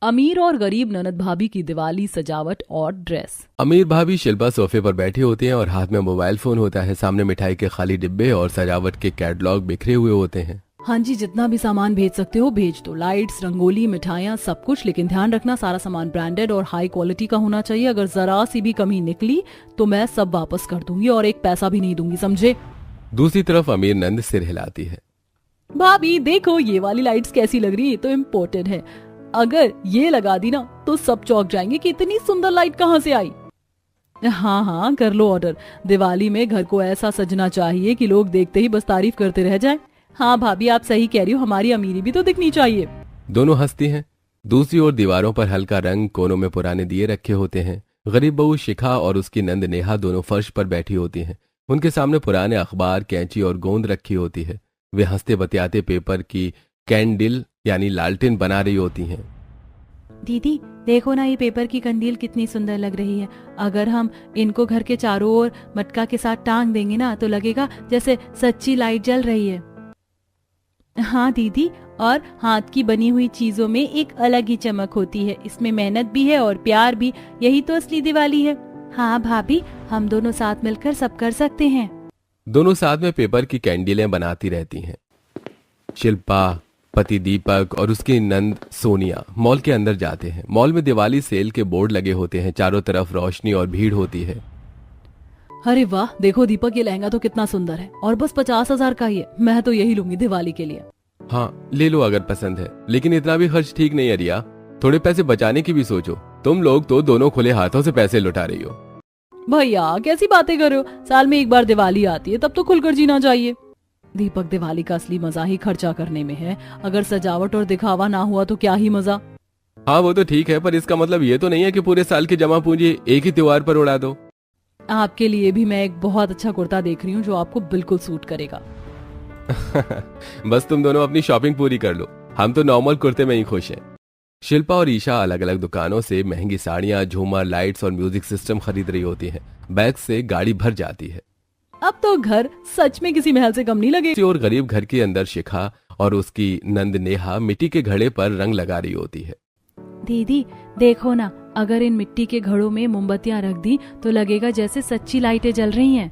अमीर और गरीब ननद भाभी की दिवाली सजावट और ड्रेस। अमीर भाभी शिल्पा सोफे पर बैठी होती हैं और हाथ में मोबाइल फोन होता है। सामने मिठाई के खाली डिब्बे और सजावट के कैटलॉग बिखरे हुए होते हैं। हाँ जी, जितना भी सामान भेज सकते हो भेज दो, लाइट्स, रंगोली, मिठाइयाँ, सब कुछ, लेकिन ध्यान रखना सारा सामान ब्रांडेड और हाई क्वालिटी का होना चाहिए। अगर जरा सी भी कमी निकली तो मैं सब वापस कर दूंगी और एक पैसा भी नहीं दूंगी, समझे? दूसरी तरफ अमीर नंद सिर हिलाती है। भाभी देखो ये वाली लाइट्स कैसी लग रही है, ये तो इम्पोर्टेड है। अगर ये लगा दी ना तो सब चौंक जाएंगे कि इतनी सुंदर लाइट कहाँ से आई। हाँ हाँ कर लो ऑर्डर। दिवाली में घर को ऐसा सजना चाहिए कि लोग देखते ही बस तारीफ करते रह जाएं। हाँ भाभी आप सही कह रही हो, हमारी अमीरी भी तो दिखनी चाहिए। दोनों हंसती हैं। दूसरी ओर दीवारों पर हल्का रंग, कोनों में पुराने दिए रखे होते हैं। गरीब बहू शिखा और उसकी नंद नेहा दोनों फर्श पर बैठी होती हैं। उनके सामने पुराने अखबार, कैंची और गोंद रखी होती है। वे हंसते बतियाते पेपर की कैंडिल यानी लालटेन बना रही होती हैं। दीदी देखो ना, ये पेपर की कंदील कितनी सुंदर लग रही है। अगर हम इनको घर के चारों ओर मटका के साथ टांग देंगे ना तो लगेगा जैसे सच्ची लाइट जल रही है। हाँ दीदी, और हाथ की बनी हुई चीजों में एक अलग ही चमक होती है। इसमें मेहनत भी है और प्यार भी, यही तो असली दिवाली है। हाँ भाभी, हम दोनों साथ मिलकर सब कर सकते हैं। दोनों साथ में पेपर की कैंडिलें बनाती रहती हैं। शिल्पा, पति दीपक और उसकी नंद सोनिया मॉल के अंदर जाते हैं। मॉल में दिवाली सेल के बोर्ड लगे होते हैं। चारों तरफ रोशनी और भीड़ होती है। अरे वाह देखो दीपक, ये लहंगा तो कितना सुंदर है और बस 50,000 का ही है। मैं तो यही लूंगी दिवाली के लिए। हाँ ले लो अगर पसंद है, लेकिन इतना भी खर्च ठीक नहीं है रिया। थोड़े पैसे बचाने की भी सोचो। तुम लोग तो दोनों खुले हाथों से पैसे लुटा रही हो। भैया कैसी बातें कर रहे हो, साल में एक बार दिवाली आती है, तब तो खुलकर जीना चाहिए। दीपक दिवाली का असली मजा ही खर्चा करने में है। अगर सजावट और दिखावा ना हुआ तो क्या ही मजा। हाँ वो तो ठीक है, पर इसका मतलब ये तो नहीं है कि पूरे साल की जमा पूंजी एक ही त्योहार पर उड़ा दो। आपके लिए भी मैं एक बहुत अच्छा कुर्ता देख रही हूँ जो आपको बिल्कुल सूट करेगा। बस तुम दोनों अपनी शॉपिंग पूरी कर लो, हम तो नॉर्मल कुर्ते में ही खुश हैं। शिल्पा और ईशा अलग अलग दुकानों से महंगी साड़ियां, झूमर, लाइट्स और म्यूजिक सिस्टम खरीद रही होती हैं। बैग से गाड़ी भर जाती है। अब तो घर सच में किसी महल से कम नहीं लगे। और गरीब घर के अंदर शिखा और उसकी नंद नेहा मिट्टी के घड़े पर रंग लगा रही होती है। दीदी देखो ना, अगर इन मिट्टी के घड़ों में मोमबत्तियां रख दी तो लगेगा जैसे सच्ची लाइटें जल रही हैं।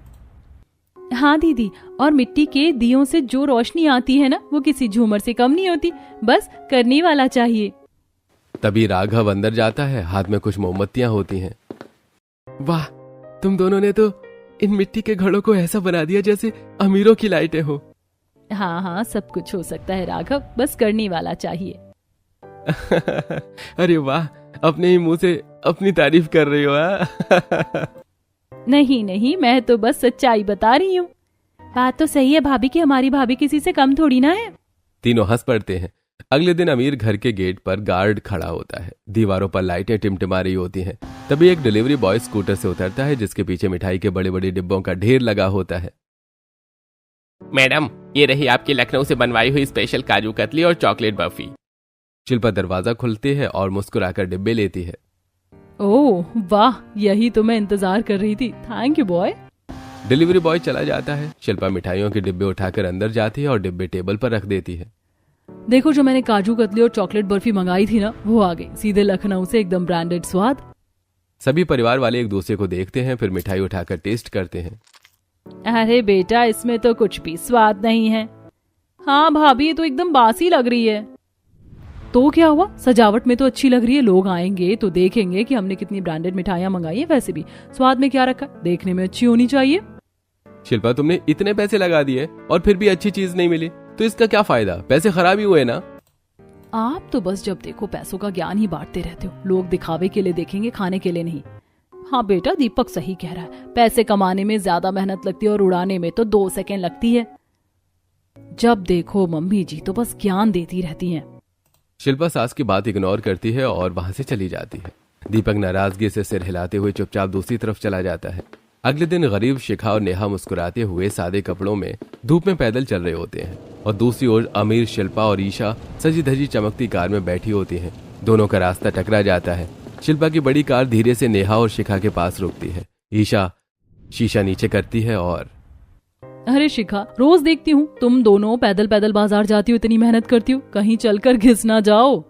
हाँ दीदी, और मिट्टी के दियों से जो रोशनी आती है ना वो किसी झूमर से कम नहीं होती, बस करने वाला चाहिए। तभी राघव अंदर जाता है, हाथ में कुछ मोमबत्तियां होती हैं। वाह, तुम दोनों ने तो इन मिट्टी के घड़ों को ऐसा बना दिया जैसे अमीरों की लाइटें हो। हाँ हाँ सब कुछ हो सकता है राघव, बस करने वाला चाहिए। अरे वाह, अपने ही मुंह से अपनी तारीफ कर रही हो। नहीं नहीं, मैं तो बस सच्चाई बता रही हूँ। बात तो सही है भाभी कि हमारी भाभी किसी से कम थोड़ी ना है। तीनों हंस पड़ते हैं। अगले दिन अमीर घर के गेट पर गार्ड खड़ा होता है। दीवारों पर लाइटें टिमटिमा रही होती हैं। तभी एक डिलीवरी बॉय स्कूटर से उतरता है जिसके पीछे मिठाई के बड़े बड़े डिब्बों का ढेर लगा होता है। मैडम, ये रही आपकी लखनऊ से बनवाई हुई स्पेशल काजू कतली और चॉकलेट बर्फी। शिल्पा दरवाजा खुलती है और मुस्कुराकर डिब्बे लेती है। ओह वाह, यही तो मैं इंतजार कर रही थी। Thank you boy. Delivery boy चला जाता है। शिल्पा मिठाइयों के डिब्बे उठाकर अंदर जाती है और डिब्बे टेबल पर रख देती है। देखो जो मैंने काजू कतली और चॉकलेट बर्फी मंगाई थी ना, वो आ गई सीधे लखनऊ से, एकदम ब्रांडेड स्वाद। सभी परिवार वाले एक दूसरे को देखते हैं, फिर मिठाई उठाकर टेस्ट करते हैं। अरे बेटा, इसमें तो कुछ भी स्वाद नहीं है। हाँ भाभी, ये तो एकदम बासी लग रही है। तो क्या हुआ, सजावट में तो अच्छी लग रही है। लोग आएंगे तो देखेंगे कि हमने कितनी ब्रांडेड मिठाइयां मंगाई है। वैसे भी स्वाद में क्या रखा, देखने में अच्छी होनी चाहिए। शिल्पा, तुमने इतने पैसे लगा दिए और फिर भी अच्छी चीज नहीं मिली तो इसका क्या फायदा, पैसे खराब ही हुए ना। आप तो बस जब देखो पैसों का ज्ञान ही बांटते रहते हो। लोग दिखावे के लिए देखेंगे, खाने के लिए नहीं। हाँ बेटा, दीपक सही कह रहा है। पैसे कमाने में ज्यादा मेहनत लगती है और उड़ाने में तो 2 सेकंड लगती है। जब देखो मम्मी जी तो बस ज्ञान देती रहती हैं। शिल्पा सास की बात इग्नोर करती है और वहां से चली जाती है। दीपक नाराजगी से सिर हिलाते हुए चुपचाप दूसरी तरफ चला जाता है। अगले दिन गरीब शिखा और नेहा मुस्कुराते हुए सादे कपड़ों में धूप में पैदल चल रहे होते हैं और दूसरी ओर अमीर शिल्पा और ईशा सजी धजी चमकती कार में बैठी होती हैं। दोनों का रास्ता टकरा जाता है। शिल्पा की बड़ी कार धीरे से नेहा और शिखा के पास रुकती है। ईशा शीशा नीचे करती है और अरे शिखा, रोज देखती हूँ तुम दोनों पैदल पैदल बाजार जाती हो, इतनी मेहनत करती हो, कहीं चलकर घिस ना जाओ।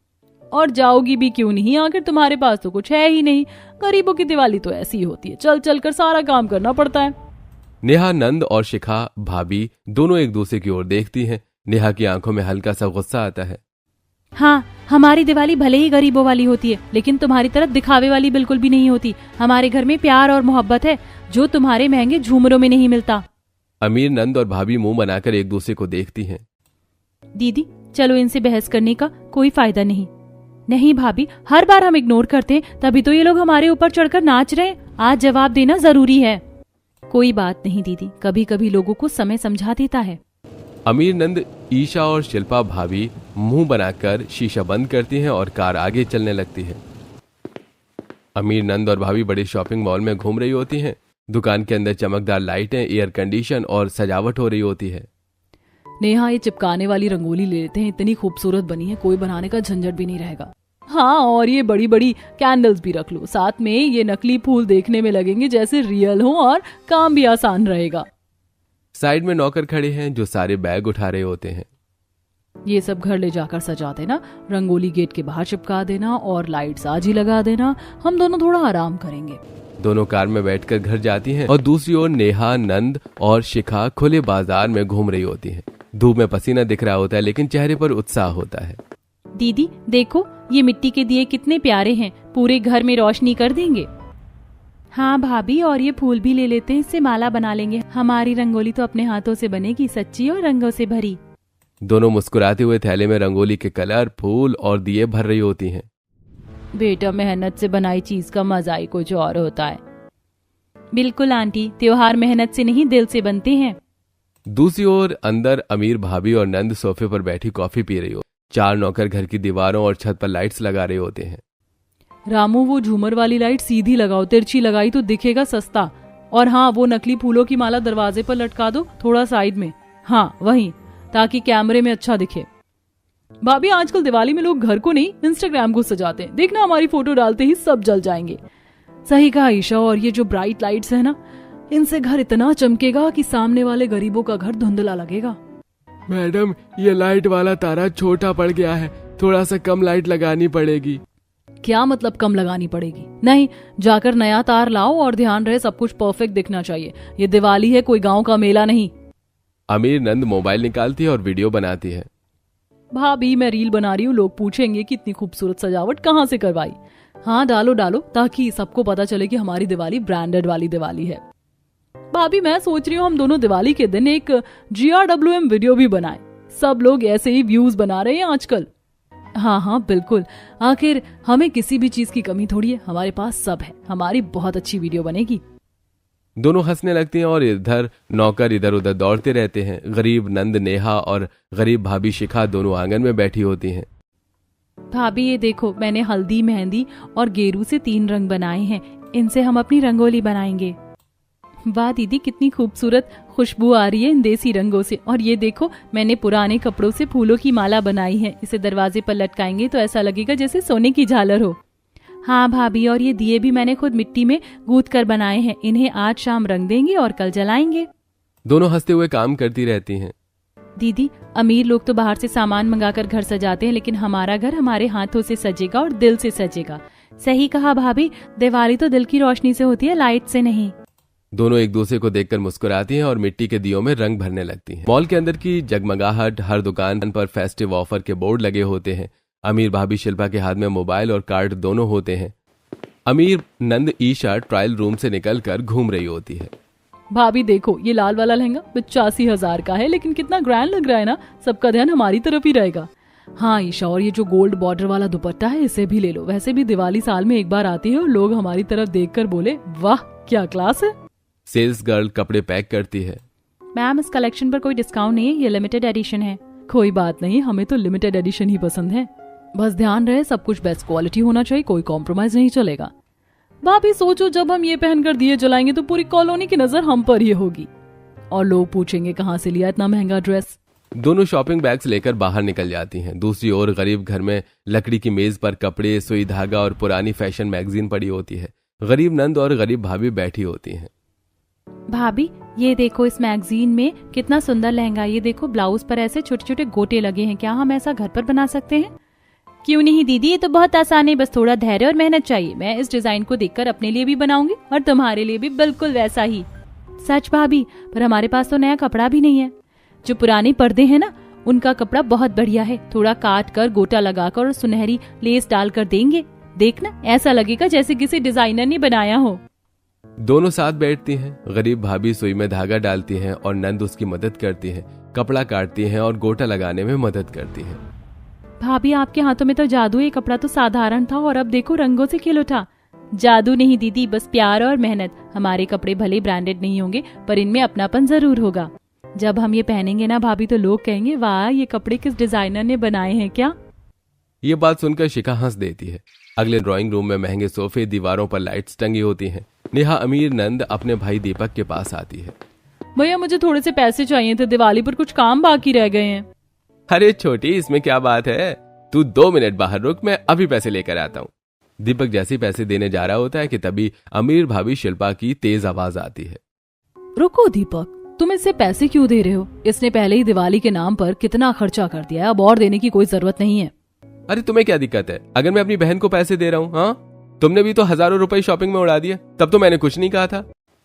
और जाओगी भी क्यों नहीं, आखिर तुम्हारे पास तो कुछ है ही नहीं। गरीबों की दिवाली तो ऐसी ही होती है, चल चल कर सारा काम करना पड़ता है। नेहा, नंद और शिखा भाभी दोनों एक दूसरे की ओर देखती हैं। नेहा की आंखों में हल्का सा गुस्सा आता है। हाँ, हमारी दिवाली भले ही गरीबों वाली होती है, लेकिन तुम्हारी तरफ दिखावे वाली बिल्कुल भी नहीं होती। हमारे घर में प्यार और मोहब्बत है, जो तुम्हारे महंगे झूमरों में नहीं मिलता। अमीर, नंद और भाभी मुंह बनाकर एक दूसरे को देखती हैं। दीदी चलो, इनसे बहस करने का कोई फायदा नहीं। नहीं भाभी, हर बार हम इग्नोर करते हैं, तभी तो ये लोग हमारे ऊपर चढ़कर नाच रहे हैं। आज जवाब देना जरूरी है। कोई बात नहीं दीदी, कभी कभी लोगों को समय समझा देता है। अमीर, नंद, ईशा और शिल्पा भाभी मुंह बनाकर शीशा बंद करती हैं और कार आगे चलने लगती है। अमीर, नंद और भाभी बड़े शॉपिंग मॉल में घूम रही होती हैं। दुकान के अंदर चमकदार लाइटें, एयर कंडीशन और सजावट हो रही होती है। नेहा, ये चिपकाने वाली रंगोली ले लेते हैं, इतनी खूबसूरत बनी है, कोई बनाने का झंझट भी नहीं रहेगा। हाँ, और ये बड़ी बड़ी कैंडल्स भी रख लो साथ में, ये नकली फूल देखने में लगेंगे जैसे रियल हो और काम भी आसान रहेगा। साइड में नौकर खड़े हैं जो सारे बैग उठा रहे होते हैं। ये सब घर ले जाकर सजा देना, रंगोली गेट के बाहर चिपका देना और लाइट्स आज ही लगा देना, हम दोनों थोड़ा आराम करेंगे। दोनों कार में बैठकर घर जाती हैं और दूसरी ओर नेहा, नंद और शिखा खुले बाजार में घूम रही होती हैं। धूप में पसीना दिख रहा होता है, लेकिन चेहरे पर उत्साह होता है। दीदी देखो, ये मिट्टी के दिए कितने प्यारे हैं, पूरे घर में रोशनी कर देंगे। हाँ भाभी, और ये फूल भी ले लेते हैं, इससे माला बना लेंगे। हमारी रंगोली तो अपने हाथों से बनेगी, सच्ची और रंगों से भरी। दोनों मुस्कुराते हुए थैले में रंगोली के कलर, फूल और दिए भर रही होती हैं। बेटा, मेहनत से बनाई चीज का मजा ही कुछ और होता है। बिल्कुल आंटी, त्योहार मेहनत से नहीं दिल से बनते हैं। दूसरी ओर अंदर अमीर भाभी और नंद सोफे पर बैठी कॉफी पी रही हो। 4 नौकर घर की दीवारों और छत पर लाइट्स लगा रहे होते हैं। रामू, वो झूमर वाली लाइट सीधी लगाओ, तिरछी लगाई तो दिखेगा सस्ता। और हाँ, वो नकली फूलों की माला दरवाजे पर लटका दो, थोड़ा साइड में। हाँ वहीं, ताकि कैमरे में अच्छा दिखे। भाभी, आजकल दिवाली में लोग घर को नहीं, इंस्टाग्राम को सजाते हैं। देखना, हमारी फोटो डालते ही सब जल जाएंगे। सही कहा ईशा, और ये जो ब्राइट लाइट्स है ना, इनसे घर इतना चमकेगा कि सामने वाले गरीबों का घर धुंधला लगेगा। मैडम, ये लाइट वाला तारा छोटा पड़ गया है, थोड़ा सा कम लाइट लगानी पड़ेगी। क्या मतलब कम लगानी पड़ेगी? नहीं, जाकर नया तार लाओ और ध्यान रहे सब कुछ परफेक्ट दिखना चाहिए। ये दिवाली है, कोई गांव का मेला नहीं। अमीर, नंद मोबाइल निकालती है और वीडियो बनाती है। भाभी, मैं रील बना रही हूँ, लोग पूछेंगे कि इतनी खूबसूरत सजावट कहाँ से करवाई। हाँ डालो डालो, ताकि सबको पता चले कि हमारी दिवाली ब्रांडेड वाली दिवाली है। भाभी, मैं सोच रही हूँ हम दोनों दिवाली के दिन एक GRWM वीडियो भी बनाएं। सब लोग ऐसे ही व्यूज बना रहे हैं आजकल। हाँ हाँ बिल्कुल, आखिर हमें किसी भी चीज की कमी थोड़ी है, हमारे पास सब है। हमारी बहुत अच्छी वीडियो बनेगी। दोनों हंसने लगती हैं और इधर नौकर इधर उधर दौड़ते रहते हैं। गरीब नंद, नेहा और गरीब भाभी शिखा दोनों आंगन में बैठी होती हैं। भाभी, ये देखो, मैंने हल्दी, मेहंदी और गेरू से 3 रंग बनाए हैं, इनसे हम अपनी रंगोली बनाएंगे। वाह दीदी, कितनी खूबसूरत खुशबू आ रही है इन देसी रंगों से। और ये देखो, मैंने पुराने कपड़ों से फूलों की माला बनाई है, इसे दरवाजे पर लटकाएंगे तो ऐसा लगेगा जैसे सोने की झालर हो। हाँ भाभी, और ये दिए भी मैंने खुद मिट्टी में गूंथ कर बनाए हैं, इन्हें आज शाम रंग देंगे और कल जलाएंगे। दोनों हंसते हुए काम करती रहती हैं। दीदी, अमीर लोग तो बाहर से सामान मंगाकर घर सजाते हैं, लेकिन हमारा घर हमारे हाथों से सजेगा और दिल से सजेगा। सही कहा भाभी, दिवाली तो दिल की रोशनी से होती है, लाइट से नहीं। दोनों एक दूसरे को देखकर मुस्कुराती हैं और मिट्टी के दियों में रंग भरने लगती हैं। मॉल के अंदर की जगमगाहट, हर दुकान पर फेस्टिव ऑफर के बोर्ड लगे होते हैं। अमीर भाभी शिल्पा के हाथ में मोबाइल और कार्ड दोनों होते हैं। अमीर, नंद, ईशा ट्रायल रूम से निकलकर घूम रही होती है। भाभी देखो, ये लाल वाला लहंगा 85,000 का है, लेकिन कितना ग्रैंड लग रहा है ना। सबका ध्यान हमारी तरफ ही रहेगा। हाँ ईशा, और ये जो गोल्ड बॉर्डर वाला दुपट्टा है, इसे भी ले लो। वैसे भी दिवाली साल में एक बार आती है और लोग हमारी तरफ देखकर बोले, वाह क्या क्लास है। सेल्स गर्ल कपड़े पैक करती है। मैम, इस कलेक्शन पर कोई डिस्काउंट नहीं है, ये लिमिटेड एडिशन है। कोई बात नहीं, हमें तो लिमिटेड एडिशन ही पसंद है। बस ध्यान रहे सब कुछ बेस्ट क्वालिटी होना चाहिए, कोई कॉम्प्रोमाइज नहीं चलेगा। भाभी सोचो, जब हम ये पहनकर दिए जलाएंगे तो पूरी कॉलोनी की नजर हम पर ही होगी और लोग पूछेंगे कहाँ से लिया इतना महंगा ड्रेस। दोनों शॉपिंग बैग्स लेकर बाहर निकल जाती हैं। दूसरी ओर गरीब घर में लकड़ी की मेज पर कपड़े, सुई धागा और पुरानी फैशन मैगजीन पड़ी होती है। गरीब नंद और गरीब भाभी बैठी होती हैं। भाभी, ये देखो, इस मैगजीन में कितना सुंदर लहंगा। ये देखो, ब्लाउज पर ऐसे छोटे छोटे गोटे लगे हैं, क्या हम ऐसा घर पर बना सकते हैं? क्यों नहीं दीदी, ये तो बहुत आसान है, बस थोड़ा धैर्य और मेहनत चाहिए। मैं इस डिजाइन को देखकर अपने लिए भी बनाऊंगी और तुम्हारे लिए भी बिल्कुल वैसा ही। सच भाभी, पर हमारे पास तो नया कपड़ा भी नहीं है। जो पुराने पर्दे हैं ना, उनका कपड़ा बहुत बढ़िया है। थोड़ा काट कर, गोटा लगाकर और सुनहरी लेस डालकर देंगे। देखना, ऐसा लगेगा जैसे किसी डिजाइनर ने बनाया हो। दोनों साथ बैठती हैं। गरीब भाभी सुई में धागा डालती हैं और नंद उसकी मदद करती है। कपड़ा काटती हैं और गोटा लगाने में मदद करती हैं। भाभी, आपके हाथों में तो जादू है। कपड़ा तो साधारण था और अब देखो रंगों से खिल उठा। जादू नहीं दीदी, बस प्यार और मेहनत। हमारे कपड़े भले ब्रांडेड नहीं होंगे, पर इनमें अपनापन जरूर होगा। जब हम ये पहनेंगे ना भाभी, तो लोग कहेंगे वाह, ये कपड़े किस डिजाइनर ने बनाए हैं क्या। ये बात सुनकर शिखा हंस देती है। अगले ड्राइंग रूम में महंगे सोफे, दीवारों पर लाइट्स टंगी होती हैं। नेहा अमीर नंद अपने भाई दीपक के पास आती है। भैया, मुझे थोड़े से पैसे चाहिए थे, दिवाली पर कुछ काम बाकी रह गए हैं। अरे छोटी, इसमें क्या बात है, तू 2 मिनट बाहर रुक, मैं अभी पैसे लेकर आता हूँ। दीपक जैसे पैसे देने जा रहा होता है कि तभी अमीर भाभी शिल्पा की तेज आवाज आती है। रुको दीपक, तुम इससे पैसे क्यों दे रहे हो? इसने पहले ही दिवाली के नाम पर कितना खर्चा कर दिया है, अब और देने की कोई जरूरत नहीं है। अरे तुम्हें क्या दिक्कत है अगर मैं अपनी बहन को पैसे दे रहा हूँ? हाँ, तुमने भी तो हजारों रुपए शॉपिंग में उड़ा दिए, तब तो मैंने कुछ नहीं कहा था।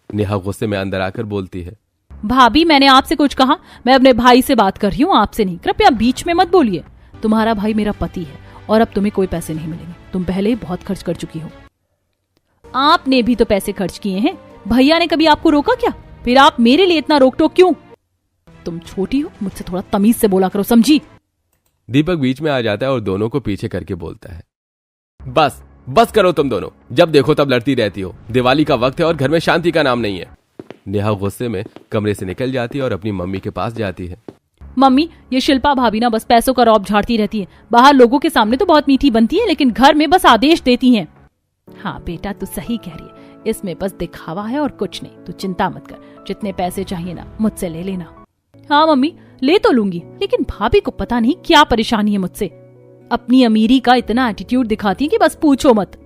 नेहा गुस्से में अंदर आकर बोलती है। भाभी, मैंने आपसे कुछ कहा? मैं अपने भाई से बात कर रही हूँ, आपसे नहीं। कृपया बीच में मत बोलिए। तुम्हारा भाई मेरा पति है और अब तुम्हें कोई पैसे नहीं मिलेंगे। तुम पहले ही बहुत खर्च कर चुकी हो। आपने भी तो पैसे खर्च किए हैं। भैया ने कभी आपको रोका क्या? फिर आप मेरे लिए इतना रोक टोक क्यों? तुम छोटी हो, मुझसे थोड़ा तमीज से बोला करो, समझी? दीपक बीच में आ जाता है और दोनों को पीछे करके बोलता है, बस करो तुम दोनों, जब देखो तब लड़ती रहती हो। दिवाली का वक्त है और घर में शांति का नाम नहीं है। नेहा गुस्से में कमरे से निकल जाती है और अपनी मम्मी के पास जाती है। मम्मी, ये शिल्पा भाभी ना बस पैसों का रौब झाड़ती रहती है। बाहर लोगों के सामने तो बहुत मीठी बनती है, लेकिन घर में बस आदेश देती हैं। हाँ बेटा, तू सही कह रही है, इसमें बस दिखावा है और कुछ नहीं। तू चिंता मत कर, जितने पैसे चाहिए ना मुझसे ले लेना। हाँ मम्मी, ले तो लूंगी, लेकिन भाभी को पता नहीं क्या परेशानी है मुझसे। अपनी अमीरी का इतना एटीट्यूड दिखाती है कि बस पूछो मत।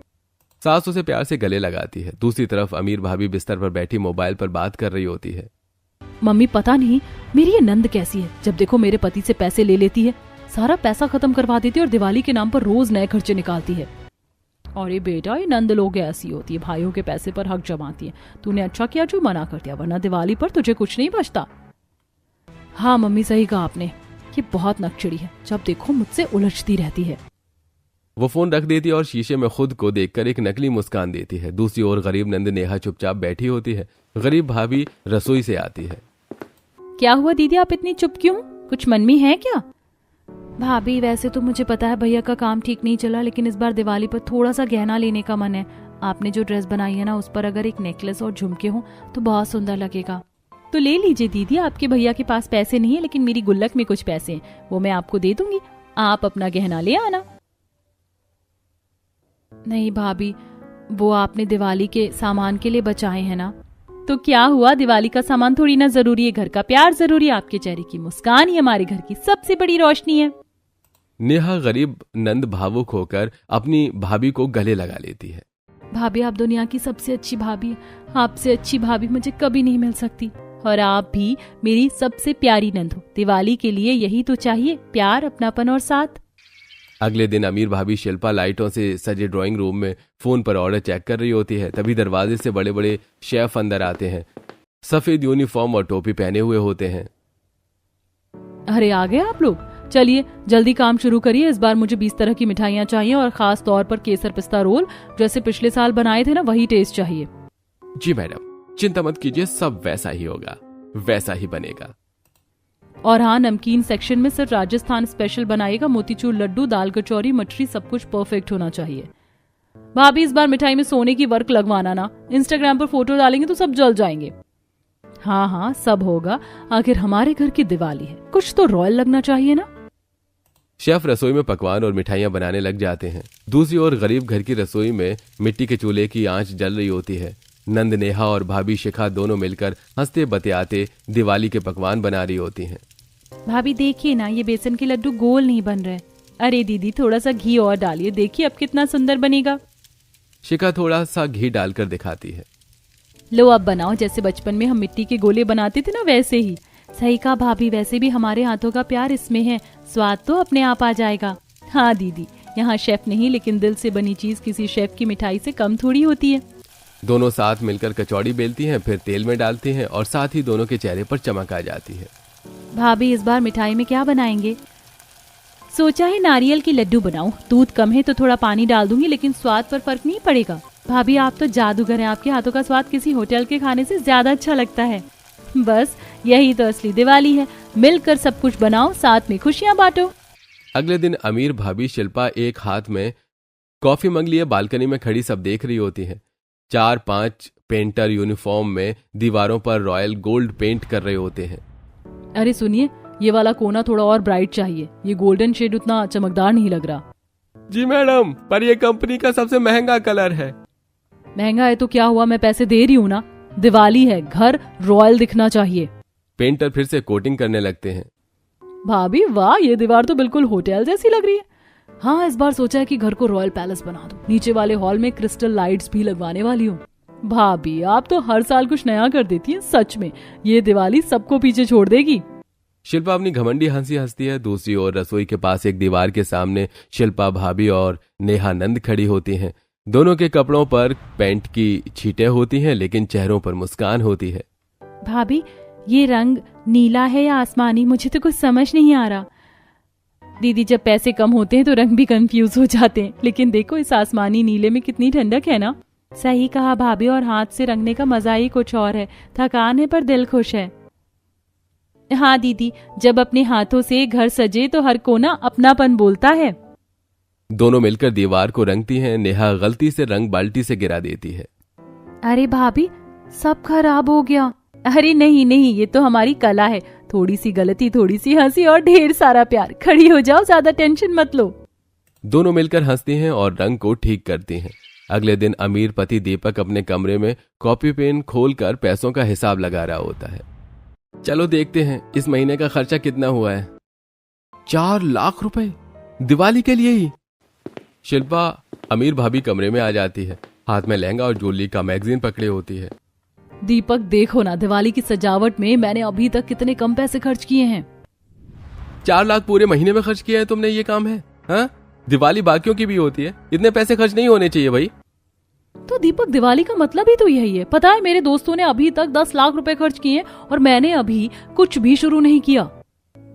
सास उसे प्यार से गले लगाती है। दूसरी तरफ अमीर भाभी बिस्तर पर बैठी मोबाइल पर बात कर रही होती है। मम्मी, पता नहीं मेरी ये नंद कैसी है, जब देखो मेरे पति से पैसे ले लेती है, सारा पैसा खत्म करवा देती है और दिवाली के नाम पर रोज नए खर्चे निकालती है। अरे बेटा, ये नंद लोग ऐसी होती है, भाइयों के पैसे पर हक जमाती है। तूने अच्छा किया जो मना कर दिया, वरना दिवाली पर तुझे कुछ नहीं बचता। हाँ मम्मी, सही कहा आपने, ये बहुत नकचड़ी है, जब देखो मुझसे उलझती रहती है। वो फोन रख देती है और शीशे में खुद को देखकर एक नकली मुस्कान देती है। दूसरी ओर गरीब नंद नेहा चुपचाप बैठी होती है। गरीब भाभी रसोई से आती है। क्या हुआ दीदी, आप इतनी चुप क्यों? कुछ मन में है क्या? भाभी, वैसे तो मुझे पता है भैया का काम ठीक नहीं चला, लेकिन इस बार दिवाली पर थोड़ा सा गहना लेने का मन है। आपने जो ड्रेस बनाई है ना, उस पर अगर एक नेकलेस और झुमके हो तो बहुत सुंदर लगेगा। तो ले लीजिए दीदी, आपके भैया के पास पैसे नहीं है, लेकिन मेरी गुल्लक में कुछ पैसे हैं, वो मैं आपको दे दूंगी। आप अपना गहना ले आना। नहीं भाभी, वो आपने दिवाली के सामान के लिए बचाए हैं ना। तो क्या हुआ, दिवाली का सामान थोड़ी ना जरूरी है, घर का प्यार जरूरी है। आपके चेहरे की मुस्कान ही हमारे घर की सबसे बड़ी रोशनी है। नेहा गरीब नंद भावुक होकर अपनी भाभी को गले लगा लेती है। भाभी, आप दुनिया की सबसे अच्छी भाभी है। आपसे अच्छी भाभी मुझे कभी नहीं मिल सकती, और आप भी मेरी सबसे प्यारी नंद हो। दिवाली के लिए यही तो चाहिए, प्यार, अपनापन और साथ। अगले दिन अमीर भाभी शिल्पा लाइटों से सजे ड्राइंग रूम में फोन पर ऑर्डर चेक कर रही होती है। तभी दरवाजे से बड़े बड़े शेफ अंदर आते हैं। सफेद यूनिफॉर्म और टोपी पहने हुए होते हैं। अरे आ गए आप लोग, चलिए जल्दी काम शुरू करिए। इस बार मुझे 20 तरह की मिठाइयाँ चाहिए और खास तौर पर केसर पिस्ता रोल, जैसे पिछले साल बनाए थे ना, वही टेस्ट चाहिए। जी मैडम, चिंता मत कीजिए, सब वैसा ही होगा, वैसा ही बनेगा। और हाँ, नमकीन सेक्शन में सिर्फ राजस्थान स्पेशल बनाइएगा। मोतीचूर लड्डू, दाल कचौरी, मठरी, सब कुछ परफेक्ट होना चाहिए। भाभी, इस बार मिठाई में सोने की वर्क लगवाना ना, इंस्टाग्राम पर फोटो डालेंगे तो सब जल जाएंगे। हाँ हाँ, सब होगा, आखिर हमारे घर की दिवाली है, कुछ तो रॉयल लगना चाहिए ना। शेफ रसोई में पकवान और मिठाइयां बनाने लग जाते हैं। दूसरी ओर गरीब घर की रसोई में मिट्टी के चूल्हे की आंच जल रही होती है। नंद, नेहा और भाभी शिखा दोनों मिलकर हंसते बतियाते दिवाली के पकवान बना रही होती हैं। भाभी देखिए ना, ये बेसन के लड्डू गोल नहीं बन रहे। अरे दीदी, थोड़ा सा घी और डालिए, देखिए अब कितना सुंदर बनेगा। शिखा थोड़ा सा घी डालकर दिखाती है। लो अब बनाओ, जैसे बचपन में हम मिट्टी के गोले बनाते थे ना, वैसे ही। सही कहा भाभी, वैसे भी हमारे हाथों का प्यार इसमें है, स्वाद तो अपने आप आ जाएगा। हाँ दीदी, यहाँ शेफ नहीं, लेकिन दिल से बनी चीज किसी शेफ की मिठाई से कम थोड़ी होती है। दोनों साथ मिलकर कचौड़ी बेलती हैं, फिर तेल में डालती हैं और साथ ही दोनों के चेहरे पर चमक आ जाती है। भाभी इस बार मिठाई में क्या बनाएंगे? सोचा है नारियल की लड्डू बनाऊं। दूध कम है तो थोड़ा पानी डाल दूंगी, लेकिन स्वाद पर फर्क नहीं पड़ेगा। भाभी आप तो जादूगर हैं, आपके हाथों का स्वाद किसी होटल के खाने से ज्यादा अच्छा लगता है। बस यही तो असली दिवाली है, मिलकर सब कुछ बनाओ, साथ में खुशियां बांटो। अगले दिन अमीर भाभी शिल्पा एक हाथ में कॉफी मग लिए बालकनी में खड़ी सब देख रही होती हैं। 4-5 पेंटर यूनिफॉर्म में दीवारों पर रॉयल गोल्ड पेंट कर रहे होते हैं। अरे सुनिए, ये वाला कोना थोड़ा और ब्राइट चाहिए, ये गोल्डन शेड उतना चमकदार नहीं लग रहा। जी मैडम, पर ये कंपनी का सबसे महंगा कलर है। महंगा है तो क्या हुआ, मैं पैसे दे रही हूँ ना। दिवाली है, घर रॉयल दिखना चाहिए। पेंटर फिर से कोटिंग करने लगते हैं। भाभी वाह, ये दीवार तो बिल्कुल होटल जैसी लग रही है। हाँ, इस बार सोचा है कि घर को रॉयल पैलेस बना दूं। नीचे वाले हॉल में क्रिस्टल लाइट्स भी लगवाने वाली हूँ। भाभी आप तो हर साल कुछ नया कर देती हैं, सच में ये दिवाली सबको पीछे छोड़ देगी। शिल्पा अपनी घमंडी हंसी हंसती है। दूसरी ओर रसोई के पास एक दीवार के सामने शिल्पा भाभी और नेहा नंद खड़ी होती हैं। दोनों के कपड़ों पर पेंट की छींटें होती हैं, लेकिन चेहरों पर मुस्कान होती है। भाभी ये रंग नीला है या आसमानी, मुझे तो कुछ समझ नहीं आ रहा। दीदी जब पैसे कम होते हैं तो रंग भी कंफ्यूज हो जाते हैं, लेकिन देखो इस आसमानी नीले में कितनी ठंडक है ना। सही कहा भाभी, और हाथ से रंगने का मजा ही कुछ और है। थकान है पर दिल खुश है। हाँ दीदी, जब अपने हाथों से घर सजे तो हर कोना अपनापन बोलता है। दोनों मिलकर दीवार को रंगती हैं। नेहा गलती से रंग बाल्टी से गिरा देती है। अरे भाभी सब खराब हो गया। अरे नहीं नहीं, ये तो हमारी कला है। थोड़ी सी गलती, थोड़ी सी हंसी और ढेर सारा प्यार। खड़ी हो जाओ, ज्यादा टेंशन मत लो। दोनों मिलकर हंसती हैं और रंग को ठीक करती हैं। अगले दिन अमीर पति दीपक अपने कमरे में कॉपी पेन खोलकर पैसों का हिसाब लगा रहा होता है। चलो देखते हैं इस महीने का खर्चा कितना हुआ है। 4 लाख रुपए दिवाली के लिए ही। शिल्पा अमीर भाभी कमरे में आ जाती है। हाथ में लहंगा और ज्वेलरी का मैगजीन पकड़े होती है। दीपक देखो ना, दिवाली की सजावट में मैंने अभी तक कितने कम पैसे खर्च किए हैं। 4 लाख पूरे महीने में खर्च किया है तुमने, ये काम है? हाँ, दिवाली बाकियों की भी होती है, इतने पैसे खर्च नहीं होने चाहिए भाई। तो दीपक दिवाली का मतलब ही तो यही है। पता है मेरे दोस्तों ने अभी तक 10 लाख रुपए खर्च किए और मैंने अभी कुछ भी शुरू नहीं किया।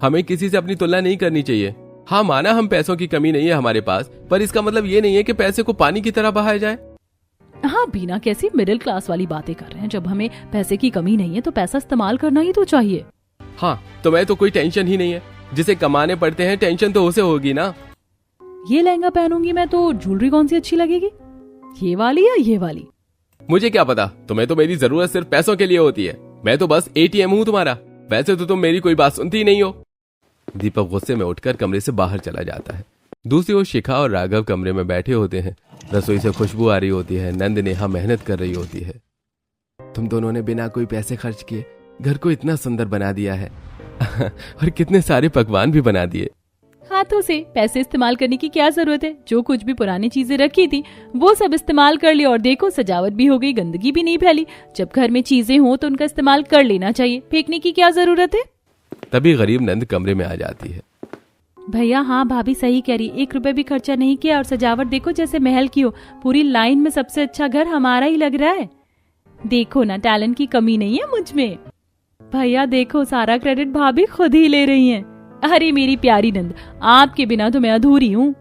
हमें किसी से अपनी तुलना नहीं करनी चाहिए। हाँ माना हम पैसों की कमी नहीं है हमारे पास, पर इसका मतलब ये नहीं है कि पैसे को पानी की तरह बहाया जाए। हाँ, बिना कैसी मिडिल क्लास वाली बातें कर रहे हैं। जब हमें पैसे की कमी नहीं है तो पैसा इस्तेमाल करना ही तो चाहिए। हाँ, तुम्हें तो कोई टेंशन ही नहीं है। जिसे कमाने पड़ते हैं टेंशन तो उसे होगी ना। ये लहंगा पहनूंगी मैं तो ज्वेलरी कौन सी अच्छी लगेगी, ये वाली या ये वाली? मुझे क्या पता, तुम्हें तो मेरी जरूरत सिर्फ पैसों के लिए होती है। मैं तो बस एटीएम हूँ तुम्हारा। वैसे तो तुम मेरी कोई बात सुनती ही नहीं हो। दीपक गुस्से में उठकर कमरे से बाहर चला जाता है। दूसरी ओर शिखा और राघव कमरे में बैठे होते हैं। रसोई से खुशबू आ रही होती है। नंद नेहा मेहनत कर रही होती है। तुम दोनों ने बिना कोई पैसे खर्च किए घर को इतना सुंदर बना दिया है और कितने सारे पकवान भी बना दिए। हाथों से पैसे इस्तेमाल करने की क्या जरूरत है? जो कुछ भी पुरानी चीजें रखी थी वो सब इस्तेमाल कर ली और देखो सजावट भी हो गई, गंदगी भी नहीं फैली। जब घर में चीजें हो तो उनका इस्तेमाल कर लेना चाहिए, फेंकने की क्या जरूरत है? तभी गरीब नंद कमरे में आ जाती है। भैया हाँ भाभी सही कह रही, 1 रुपए भी खर्चा नहीं किया और सजावट देखो जैसे महल की हो। पूरी लाइन में सबसे अच्छा घर हमारा ही लग रहा है। देखो ना, टैलेंट की कमी नहीं है मुझ में। भैया देखो, सारा क्रेडिट भाभी खुद ही ले रही हैं। अरे मेरी प्यारी नंद, आपके बिना तो मैं अधूरी हूँ।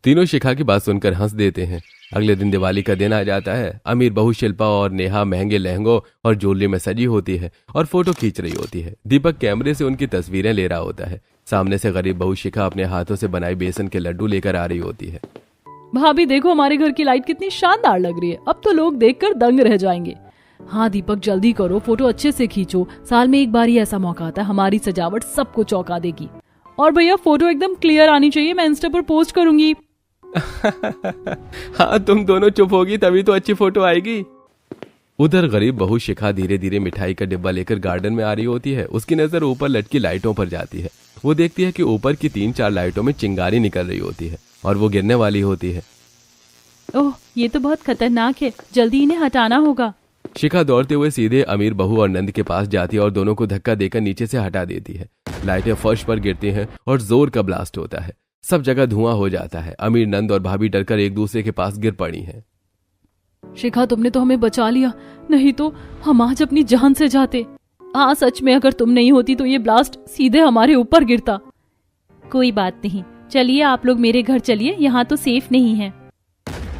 तीनों शिखा की बात सुनकर हंस देते हैं। अगले दिन दिवाली का दिन आ जाता है। अमीर बहू शिल्पा और नेहा महंगे लहंगों और ज्वेलरी में सजी होती है और फोटो खींच रही होती है। दीपक कैमरे से उनकी तस्वीरें ले रहा होता है। सामने से गरीब बहू शिखा अपने हाथों से बनाई बेसन के लड्डू लेकर आ रही होती है। भाभी देखो हमारे घर की लाइट कितनी शानदार लग रही है, अब तो लोग देखकर दंग रह जाएंगे। हाँ दीपक जल्दी करो, फोटो अच्छे से खींचो। साल में एक बार ही ऐसा मौका आता है, हमारी सजावट सबको चौंका देगी। और भैया फोटो एकदम क्लियर आनी चाहिए, मैं इंस्टा पर पोस्ट करूंगी। हाँ, तुम दोनों चुप होगी तभी तो अच्छी फोटो आएगी। उधर गरीब बहू शिखा धीरे धीरे मिठाई का डिब्बा लेकर गार्डन में आ रही होती है। उसकी नजर ऊपर लटकी लाइटों पर जाती है। वो देखती है कि ऊपर की 3-4 लाइटों में चिंगारी निकल रही होती है और वो गिरने वाली होती है। ओह, ये तो बहुत खतरनाक है, जल्दी इन्हें हटाना होगा। शिखा दौड़ते हुए सीधे अमीर बहू और नंद के पास जाती है और दोनों को धक्का देकर नीचे से हटा देती है। लाइटें फर्श पर गिरती हैं और जोर का ब्लास्ट होता है। सब जगह धुआं हो जाता है। अमीर नंद और भाभी डरकर एक दूसरे के पास गिर पड़ी हैं। शिखा, तुमने तो हमें बचा लिया, नहीं तो हम आज अपनी जान से जाते। हाँ सच में, अगर तुम नहीं होती तो ये ब्लास्ट सीधे हमारे ऊपर गिरता। कोई बात नहीं, चलिए आप लोग मेरे घर चलिए, यहाँ तो सेफ नहीं है।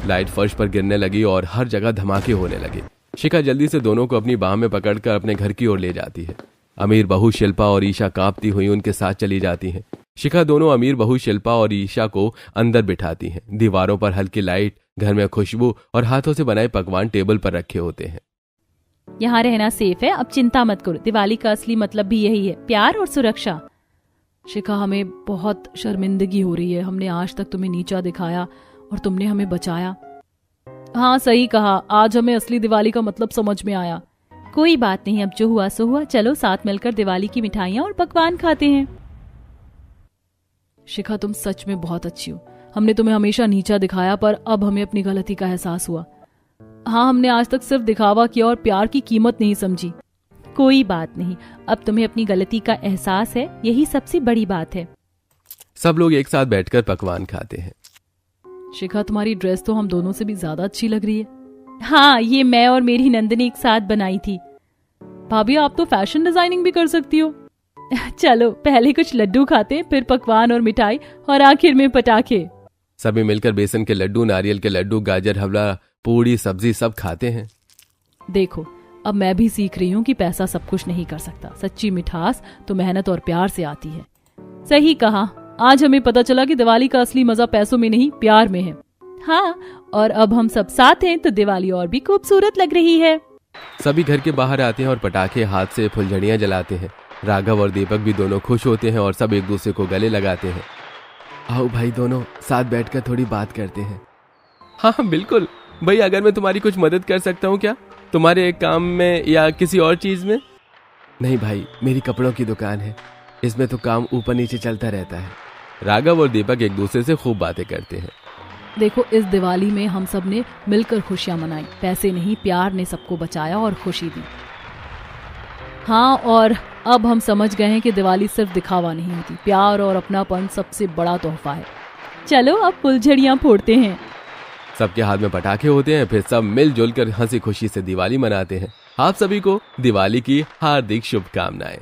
लाइट फर्श पर गिरने लगी और हर जगह धमाके होने लगे। शिखा जल्दी से दोनों को अपनी बाह में पकड़कर अपने घर की ओर ले जाती है। अमीर बहू शिल्पा और ईशा कांपती हुई उनके साथ चली जाती हैं। शिखा दोनों अमीर बहू शिल्पा और ईशा को अंदर बिठाती हैं। दीवारों पर हल्की लाइट, घर में खुशबू और हाथों से बनाए पकवान टेबल पर रखे होते हैं। यहाँ रहना सेफ है, अब चिंता मत करो। दिवाली का असली मतलब भी यही है, प्यार और सुरक्षा। शिखा, हमें बहुत शर्मिंदगी हो रही है। हमने आज तक तुम्हें नीचा दिखाया और तुमने हमें बचाया। हाँ सही कहा, आज हमें असली दिवाली का मतलब समझ में आया। कोई बात नहीं, अब जो हुआ सो हुआ। चलो साथ मिलकर दिवाली की मिठाइयाँ और पकवान खाते हैं। शिखा, तुम सच में बहुत अच्छी हो। हमने तुम्हें हमेशा नीचा दिखाया, पर अब हमें अपनी गलती का एहसास हुआ। हाँ, हमने आज तक सिर्फ दिखावा किया और प्यार की कीमत नहीं समझी। कोई बात नहीं, अब तुम्हें अपनी गलती का एहसास है, यही सबसे बड़ी बात है। सब लोग एक साथ बैठकर पकवान खाते हैं। शिखा, तुम्हारी ड्रेस तो हम दोनों से भी ज्यादा अच्छी लग रही है। हाँ, ये मैं और मेरी नंदिनी एक साथ बनाई थी। भाभी, आप तो फैशन डिजाइनिंग भी कर सकती हो। चलो पहले कुछ लड्डू खाते, फिर पकवान और मिठाई और आखिर में पटाखे। सभी मिलकर बेसन के लड्डू, नारियल के लड्डू, गाजर हलवा, पूड़ी, सब्जी सब खाते हैं। देखो, अब मैं भी सीख रही हूँ कि पैसा सब कुछ नहीं कर सकता। सच्ची मिठास तो मेहनत और प्यार से आती है। सही कहा, आज हमें पता चला कि दिवाली का असली मजा पैसों में नहीं, प्यार में है। हाँ, और अब हम सब साथ हैं तो दिवाली और भी खूबसूरत लग रही है। सभी घर के बाहर आते हैं और पटाखे, हाथ से फुलझड़ियां जलाते हैं। राघव और दीपक भी दोनों खुश होते हैं और सब एक दूसरे को गले लगाते हैं। आओ भाई, दोनों साथ बैठकर थोड़ी बात करते हैं। हाँ बिल्कुल भाई, अगर मैं तुम्हारी कुछ मदद कर सकता हूँ क्या, तुम्हारे एक काम में या किसी और चीज में? नहीं भाई, मेरी कपड़ों की दुकान है, इसमें तो काम ऊपर नीचे चलता रहता है। राघव और दीपक एक दूसरे से खूब बातें करते हैं। देखो, इस दिवाली में हम सब ने मिलकर खुशियां मनाई। पैसे नहीं, प्यार ने सबको बचाया और खुशी दी। हाँ, और अब हम समझ गए हैं कि दिवाली सिर्फ दिखावा नहीं होती, प्यार और अपनापन सबसे बड़ा तोहफा है। चलो अब फुलझड़ियां फोड़ते हैं। सबके हाथ में पटाखे होते हैं, फिर सब मिलजुल कर हंसी खुशी से दिवाली मनाते हैं। आप सभी को दिवाली की हार्दिक शुभकामनाएं।